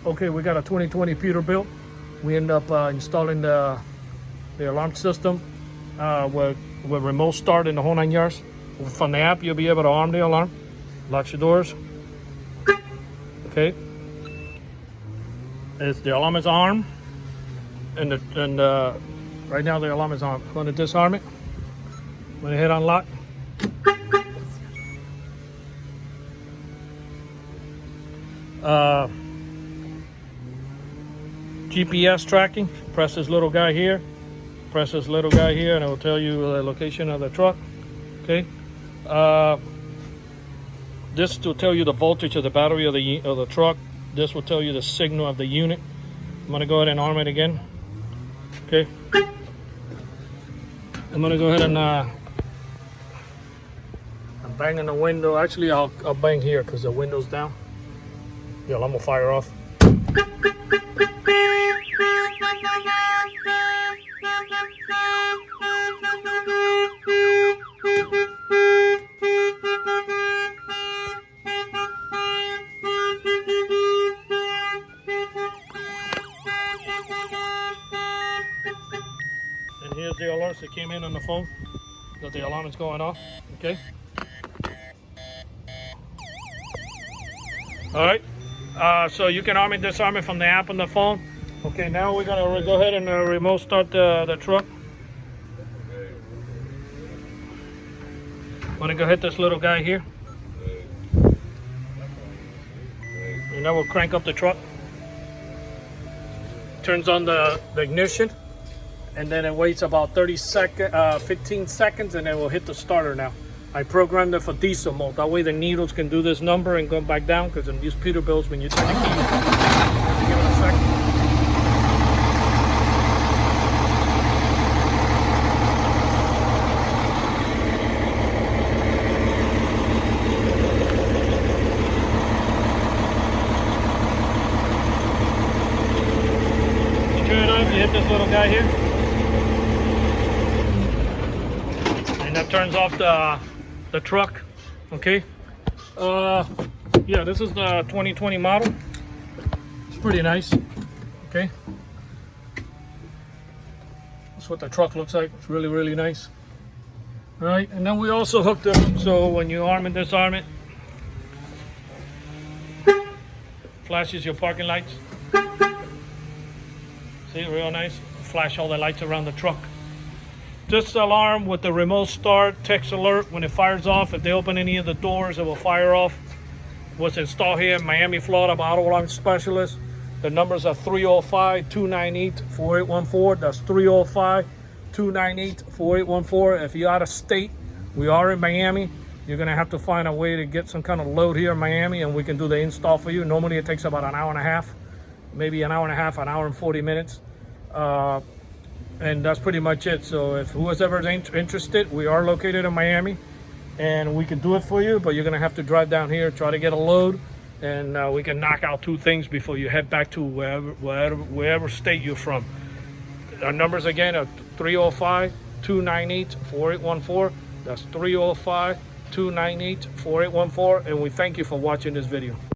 Okay, we got a 2020 Peterbilt. We end up installing the alarm system with remote start in the whole 9 yards. From the app, you'll be able to arm the alarm, lock your doors. Okay, the alarm is armed, and right now the alarm is armed. I'm going to disarm it. I'm going to hit unlock. GPS tracking. Press this little guy here. Press this little guy here, and it will tell you the location of the truck. Okay. This will tell you the voltage of the battery of the truck. This will tell you the signal of the unit. I'm gonna go ahead and arm it again. Okay. I'm gonna go ahead and I'm banging the window. Actually, I'll bang here because the window's down. Yeah, I'm gonna fire off. And here's the alerts that came in on the phone that the alarm is going off. Okay. All right. So you can arm and disarm it from the app on the phone. Okay. Now we're gonna go ahead and remote start the truck. I'm gonna go hit this little guy here, and then we'll crank up the truck. Turns on the ignition, and then it waits about 15 seconds, and then we'll hit the starter now. I programmed it for diesel mode. That way the needles can do this number and go back down, because in these Peterbilts, when you turn the key, give it a second. You turn it on, you hit this little guy here. And that turns off the truck. Okay. Yeah, this is the 2020 model. It's pretty nice. Okay. That's what the truck looks like. It's really, really nice. All right, and then we also hooked it up so when you arm and disarm it, flashes your parking lights. See, real nice. Flash all the lights around the truck. This alarm with the remote start, text alert, when it fires off, if they open any of the doors, it will fire off. Was installed here in Miami, Florida by Auto Alarm Specialist. The numbers are 305-298-4814. That's 305-298-4814. If you're out of state, we are in Miami. You're gonna have to find a way to get some kind of load here in Miami, and we can do the install for you. Normally it takes about an hour and a half, maybe an hour and a half, an hour and 40 minutes. And that's pretty much it. So if whoever's ever interested, we are located in Miami, and we can do it for you, but you're gonna have to drive down here, try to get a load, and we can knock out 2 things before you head back to wherever state you're from. Our numbers again are 305-298-4814. That's 305-298-4814, and we thank you for watching this video.